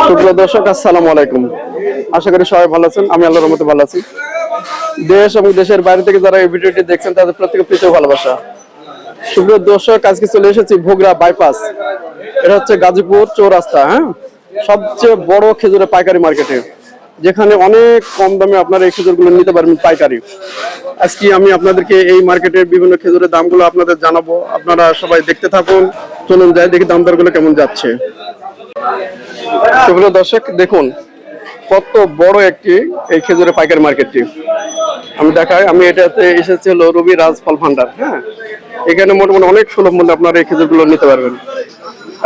সুপ্রিয় দর্শক, আসসালামু আলাইকুম। আশা করি সবাই ভালো আছেন। আমি আল্লাহর রহমতে ভালো আছি। দেশ এবং দেশের বাইরে থেকে যারা এই ভিডিওটি দেখছেন তাদের প্রত্যেকের প্রীতি ও ভালোবাসা। সুপ্রিয় দর্শক, আজকে চলে এসেছি ভোগড়া বাইপাস। এটা হচ্ছে গাজীপুর চৌরাস্তা, সবচেয়ে বড় খেজুরের পাইকারি মার্কেটে, যেখানে অনেক কম দামে আপনারা এই খেজুরগুলো নিতে পারবেন পাইকারি। আজকে আমি আপনাদেরকে এই মার্কেটের বিভিন্ন খেজুরের দামগুলো আপনাদের জানাবো। আপনারা সবাই দেখতে থাকুন। চলুন যাই দেখি দাম দরগুলো কেমন যাচ্ছে। সুপ্রিয় দর্শক, দেখুন কত বড় একটি এই খেজুরের পাইকারি মার্কেটটি। আমি দেখাই, আমি এটাতে এসেছি হলো রবি রাজ ফল ভান্ডার। এখানে মোটামুটি অনেক সুলভ মূল্যে আপনারা এই খেজুরগুলো নিতে পারবেন।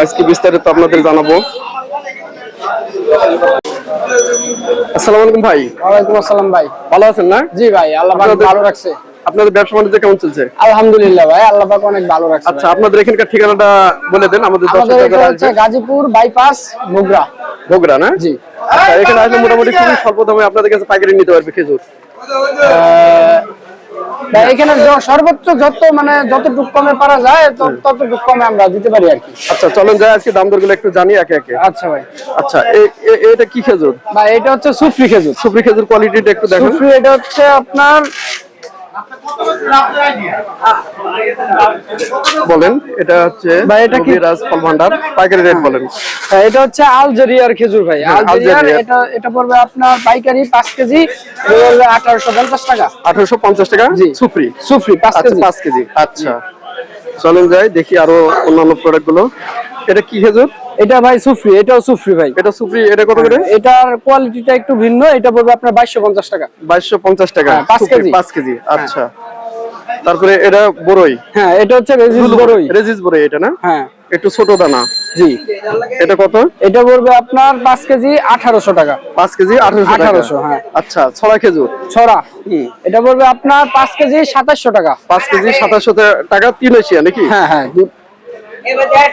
আজকে বিস্তারিত আপনাদের জানাবো। আসসালামু আলাইকুম ভাই। ওয়ালাইকুম আসসালাম ভাই। ভালো আছেন না? জি ভাই, আল্লাহ পাক ভালো রাখছে। আপনাদের ব্যবসা বাণিজ্য কেমন চলছে? আলহামদুলিল্লাহ ভাই, আল্লাহ পাক অনেক ভালো রাখছে। আচ্ছা, আপনাদের এখানকার ঠিকানাটা বলে দেন আমাদের দর্শকদের। হচ্ছে গাজীপুর বাইপাস, ভোগড়া। ভোগড়া না? জি। আচ্ছা, এখানে আসলে মোটামুটি খুবই স্বল্প দামে আপনাদের কাছে পাইকারি নিতে পারবে খেজুর। এখানে সর্বোচ্চ যতটুকু কমে পারা যায় ততটুকু কমে আমরা দিতে পারি আর কি। আচ্ছা, চলেন যাই আজকে দাম দরগুলো একটু জানি একে একে। আচ্ছা ভাই। আচ্ছা, এটা কি খেজুর ভাই? এটা হচ্ছে সুফরি খেজুর। সুফরি খেজুর কোয়ালিটিটা একটু দেখুন। সুফরি এটা হচ্ছে আপনার বলেন, এটা হচ্ছে ভাই এটা কি রাজ ফল ভান্ডার পাইকারি রেট বলেন। এটা হচ্ছে আলজেরিয়ার খেজুর ভাই। আলজেরিয়ার এটা পড়বে আপনার পাইকারি 5 কেজি 1850 টাকা। 1850 টাকা সুফরি। সুফরি 5 কেজি। 5 কেজি। আচ্ছা, চলেন যাই দেখি আরো অন্যান্য প্রোডাক্ট গুলো। এটা কি খেজুর? এটা ভাই সুফরি, এটাও সুফরি ভাই। এটা সুফরি, এটা কত করে? এটার কোয়ালিটিটা একটু ভিন্ন। এটা পড়বে আপনার 2250 টাকা। 2250 টাকা 5 কেজি। 5 কেজি। আচ্ছা, তারপরে এটা বড়ই। হ্যাঁ, এটা হচ্ছে রেজিস বড়ই। রেজিস বড়ই এটা না? হ্যাঁ, একটু ছোট দানা। জি। এটা কত? এটা পড়বে আপনার 5 কেজি 1800 টাকা। 5 কেজি 1800 টাকা। হ্যাঁ। আচ্ছা, ছড়া খেজুর। ছড়া। এটা পড়বে আপনার 5 কেজি 2700 টাকা। 5 কেজি 2700 টাকা। 3 এশিয়া নাকি? হ্যাঁ হ্যাঁ।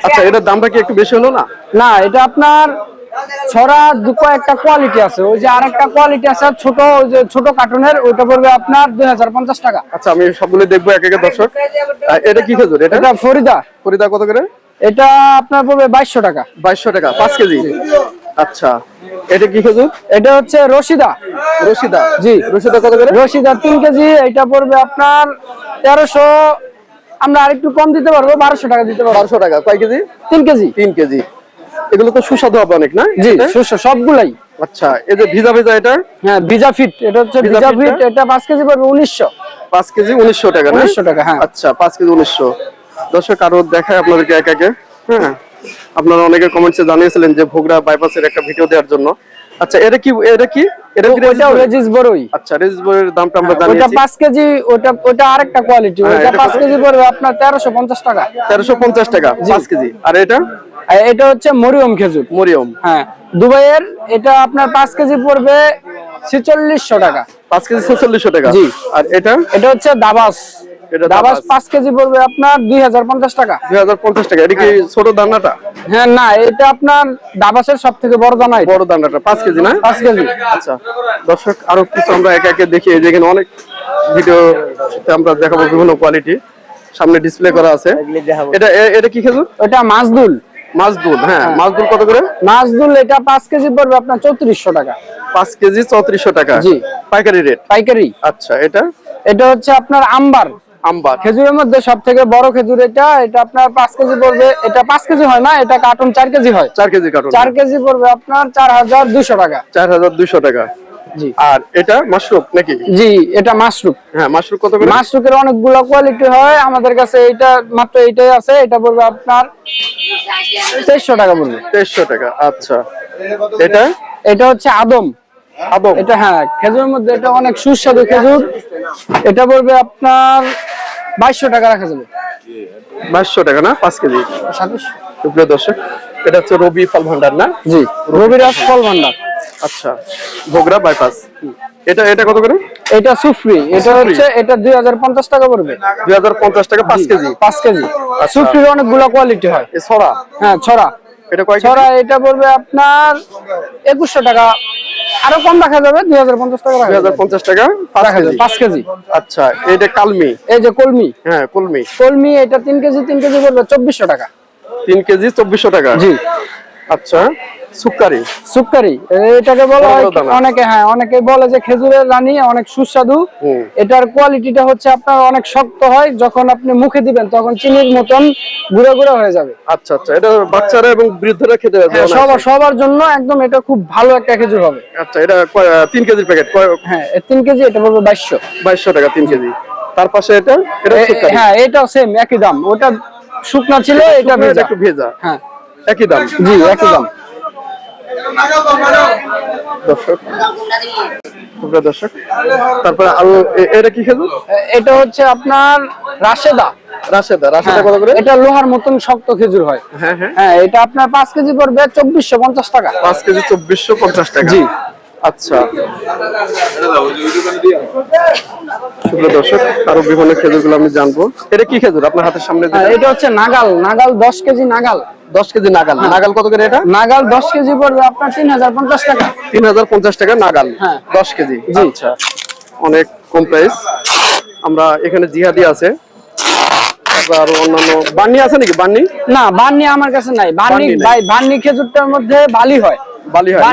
আচ্ছা, এটার দামটা কি একটু বেশি হলো না? না, এটা আপনার ছড়া একটা কোয়ালিটি আছে। ওই যে আরেকটা কোয়ালিটি আছে ছোট, ওই যে ছোট কার্টুনের, ওটা পড়বে আপনার 2050 টাকা। আচ্ছা, আমি সবগুলো দেখবো এক এক দর্শক। এটা কি খেজুর? এটা ফরিদা। ফরিদা কত করে? এটা আপনার পড়বে 2200 টাকা। 2200 টাকা 5 কেজি। আচ্ছা, এটা কি খেজুর? এটা হচ্ছে রশিদা। রশিদা? জি। রশিদা কত করে? রশিদা 3 কেজি। এটা পড়বে আপনার 1300। আমরা আরেকটু কম দিতে পারবো, 1200 টাকা দিতে পারবো। 1200 টাকা। কয় কেজি? 3 কেজি। 3 কেজি। এগুলো তো সুস্বাদু হবে অনেক না? জি, সবগুলাই। আচ্ছা, এই যে ভিজা ভিজা এটা? হ্যাঁ, ভিজা ফিট। এটা হচ্ছে ভিজা ফিট। এটা 5 কেজি পড়বে 1900। 5 কেজি 1900 টাকা না? 1900 টাকা। হ্যাঁ। আচ্ছা, 5 কেজি 1900। দর্শক, আরো দেখায় আপনাদেরকে এক একে। আপনারা অনেকে কমেন্টসে জানিয়েছিলেন যে ভোগড়া বাইপাসের একটা ভিডিও দেওয়ার জন্য। আচ্ছা, এটা কি? ওটাও রেজিস বড়ই। আচ্ছা, রেজিস বড়ির দামটা আমরা জানিয়েছি। ওটা 5 কেজি। ওটা আরেকটা কোয়ালিটি। ওটা 5 কেজি পড়বে আপনার 1350 টাকা। 1350 টাকা 5 কেজি। আর এটা হচ্ছে মরিয়ম খেজুর। মরিয়ম। হ্যাঁ, দুবাইয়ের। এটা আপনার 5 কেজি পড়বে 4600 টাকা। 5 কেজি 4600 টাকা। জি। আর এটা হচ্ছে দাবাস। এটা দাবাস 5 কেজি পড়বে আপনার 2050 টাকা। 2050 টাকা। এটা কি ছোট দানাটা? হ্যাঁ, না, এটা আপনার দাবাসের সবথেকে বড় দানা। বড় দানাটা 5 কেজি না? 5 কেজি। আচ্ছা, দর্শক, আরো কিছু আমরা এক একে দেখি। এই যে এখানে অনেক ভিডিওতে আমরা দেখাবো বিভিন্ন কোয়ালিটি। সামনে ডিসপ্লে করা আছে। এটা কি খেজুর? এটা মাছদুল। মাছদুল। হ্যাঁ, মাছদুল কত করে? মাছদুল এটা 5 কেজি পড়বে আপনার 3400 টাকা। 5 কেজি 3400 টাকা। জি। পাইকারি রেট? পাইকারি। আচ্ছা, এটা হচ্ছে আপনার আম্বার। আম্বার খেজুরের মধ্যে সবথেকে বড় খেজুর এটা। এটা আপনার 5 কেজি পড়বে। এটা 5 কেজি হয় না, এটা কার্টুন 4 কেজি হয়। 4 কেজি কার্টুন। 4 কেজি পড়বে আপনার 4200 টাকা। 4200 টাকা। জি। আর এটা মাশরুম নাকি? জি, এটা মাশরুম। হ্যাঁ, মাশরুম কত করে? মাশরুমের অনেকগুলো কোয়ালিটি হয় আমাদের কাছে। এটা মাত্র এইটাই আছে। এটা পড়বে আপনার 2300 টাকা পড়বে। 2300 টাকা। আচ্ছা, এটা হচ্ছে আদম। আদম। এটা হ্যাঁ, খেজুরের মধ্যে এটা অনেক সুস্বাদু খেজুর। এটা পড়বে আপনার 2200 টাকা রাখা যাবে। 2200 টাকা না? 5 কেজি। 2700। সুপ্রিয় দর্শক, এটা হচ্ছে রবি ফল ভান্ডার না? জি, রবিরাজ ফল ভান্ডার। আচ্ছা, ভোগড়া বাইপাস। এটা কত করে? এটা সুফরি। এটা 2050 টাকা পড়বে। 2050 টাকা 5 কেজি। 5 কেজি। সুফরির অনেকগুলো কোয়ালিটি হয়। ছড়া? হ্যাঁ, ছড়া। এটা কয় কেজি? ছড়া এটা পড়বে আপনার 2100 টাকা। আরো কম রাখা যাবে, 2050 টাকা। 2050 টাকা 5 কেজি। আচ্ছা, এটা কালমি। এই যে কলমি। হ্যাঁ, কলমি। কলমি এটা 3 কেজি পড়বে 2400 টাকা। 3 কেজি 2400 টাকা। জি। আচ্ছা, সুক্কারি সুক্কারি এটাকে বলা হয়। বড় দানা। অনেকে বলে যে খেজুরের রানী, অনেক সুস্বাদু। এটার কোয়ালিটিটা হচ্ছে আপনার অনেক শক্ত হয়, যখন আপনি মুখে দিবেন তখন চিনির মতন গুঁড়ো গুঁড়ো হয়ে যাবে। আচ্ছা আচ্ছা, এটা বাচ্চারা এবং বৃদ্ধরা খেতে পারবে হ্যাঁ, অনায়াসে। সবার জন্য একদম এটা খুব ভালো একটা খেজুর হবে। আচ্ছা, এটা 3 কেজির প্যাকেট হ্যাঁ, 3 কেজি এটা পড়বে 2200। 2200 টাকা 3 কেজি। তার পাশে এটা সুক্কারি। হ্যাঁ, এটাও সেম একই দাম। ওটা শুকনা ছিল, এটা শুকনো, ভেজা। একটু ভেজা। হ্যাঁ, একই দাম। জি একই দাম। দর্শক, তারপরে আরো এটা কি খেজুর? এটা হচ্ছে আপনার রাশেদা। রাশেদা হ্যাঁ, কত করে? এটা লোহার মতন শক্ত খেজুর হয়। হ্যাঁ হ্যাঁ, হ্যাঁ, এটা আপনার 5 কেজি পড়বে 2450 টাকা। 5 কেজি 2450 টাকা। জি। আচ্ছা, সুপ্রিয় দর্শক, আরো বিভিন্ন খেজুরগুলো আমি জানবো। এটা কি খেজুর আপনার হাতের সামনে? এটা হচ্ছে নাগাল। 10 কেজি নাগাল। 10 কেজি নাগাল। নাগাল কত করে এটা? নাগাল 10 কেজি পড়বে আপনার 3050 টাকা। 3050 টাকা নাগাল। হ্যাঁ। 10 কেজি। জি। আচ্ছা, অনেক কম প্রাইস। আমরা এখানে জিহাদি আছে, তারপর আরো অন্যান্য বান্নি আছে নাকি? বান্নি না, বান্নি আমার কাছে নাই। বান্নি বান্নি নাই। ভাই, বান্নি খেজুরটার মধ্যে বালি হয়। বালি হয় না?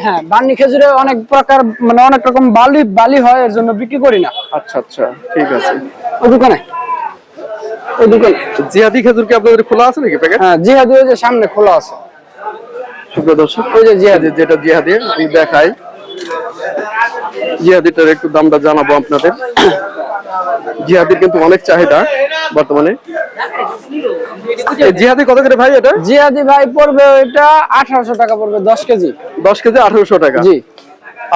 হ্যাঁ, বান্নি খেজুরে অনেক প্রকার, মানে অনেক রকম বালি হয়, এর জন্য বিক্রি করি না। আচ্ছা আচ্ছা, ঠিক আছে। ওই দোকানে। জিহাদি খেজুর কি আপনাদের খোলা আছে নাকি প্যাকেট? হ্যাঁ, জিহাদি ওই যে সামনে খোলা আছে। সুপ্রিয় দর্শক, ওই যে জিহাদি। যেটা জিহাদি আমি দেখাই, জিহাদিটার একটু দামটা জানাবো আপনাদের। জিহাদির কিন্তু অনেক চাহিদা বর্তমানে। এই জিহাদি কত করে ভাই এটা? জিহাদি ভাই পড়বে ওইটা 1800 টাকা পড়বে 10 কেজি। 10 কেজি 1800 টাকা। জি।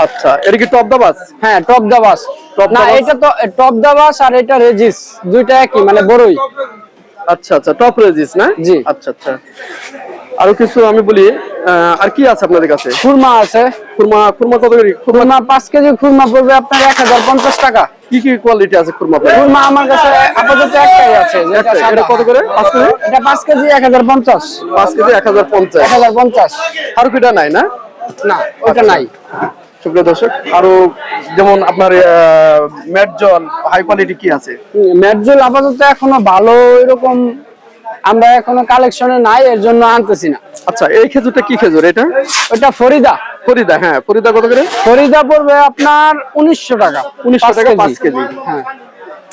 আচ্ছা, এটা কি টপ দাবাস? হ্যাঁ, টপ দাবাস। না, দাবাস? এটা তো টপ দাবাস আর এটা রেজিস, দুইটা একই, মানে বড়ই। আচ্ছা আচ্ছা, টপ রেজিস না? জি। আচ্ছা আচ্ছা, আরো কিছু আমি বলি, আর কি আছে আপনাদের কাছে? খুরমা আছে। খুরমা কত করে? খুরমা 5 কেজি খুরমা পড়বে আপনার 1050 টাকা। কি কি কোয়ালিটি আছে খুরমা? খুরমা আমার কাছে আপাতত একটাই আছে, যেটা এটা সাদা। কত করে? 5 কেজি? এটা 5 কেজি 1050। 5 কেজি 1050। 1050। আর কিটা নাই না? না, ওটা নাই। সুপ্রিয় দর্শক, আরো যেমন আপনার ম্যাট জল হাই কোয়ালিটি কি আছে? মেটজুল আপাতত এখনো ভালো এরকম আমরা এখনো কালেকশনে নাই, এর জন্য আনতেছি না। আচ্ছা, এই খেজুরটা কি খেজুর এটা? ওটা ফরিদা। ফরিদা। হ্যাঁ, ফরিদা কত করে? ফরিদা পড়বে আপনার 1900 টাকা। 1900 টাকা 5 কেজি। হ্যাঁ।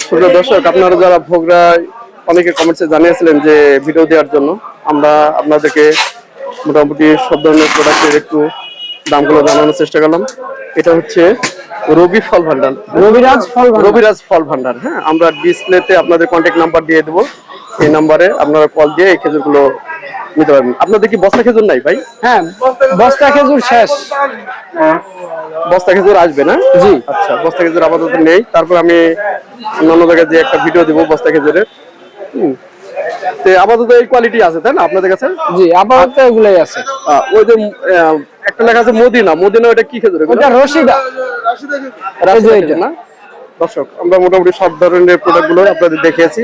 সুপ্রিয় দর্শক, আপনারা যারা ভোগরা অনেকে কমেন্টসে জানিয়েছিলেন যে ভিডিও দেওয়ার জন্য, আমরা আপনাদেরকে মোটামুটি সব ধরনের প্রোডাক্টের একটু দামগুলো জানানোর চেষ্টা করলাম। এটা হচ্ছে রবি ফল ভান্ডার, রবিরাজ ফল ভান্ডার। রবিরাজ ফল ভান্ডার। হ্যাঁ, আমরা ডিসপ্লেতে আপনাদের কন্ট্যাক্ট নাম্বার দিয়ে দেবো। এই নাম্বারে আপনারা কল দিয়ে এই খেজুরগুলো নিতে পারবেন। আপনাদের কি বস্তা খেজুর নাই ভাই? হ্যাঁ, বস্তা খেজুর শেষ। বস্তা খেজুর আসবে না? জি। আচ্ছা, বস্তা খেজুর আপাতত নেই। তারপর আমি অন্যান্য জায়গায় যে একটা ভিডিও দিব বস্তা খেজুরের। তো আপাতত এই কোয়ালিটি আছে তাই না আপনাদের কাছে? জি, আপাতত এগুলাই আছে। ওই যে একটা লেখা আছে মদিনা। মদিনা ওটা কি খেজুর? ওটা রশিদা। রাশিদা খেজুর না? দর্শক, আমরা মোটামুটি সব ধরনের প্রোডাক্টগুলো আপনাদের দেখিয়েছি।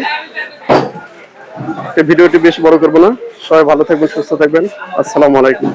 ভিডিওটি বেশি বড় করবো না। সবাই ভালো থাকবেন, সুস্থ থাকবেন। আসসালামু আলাইকুম।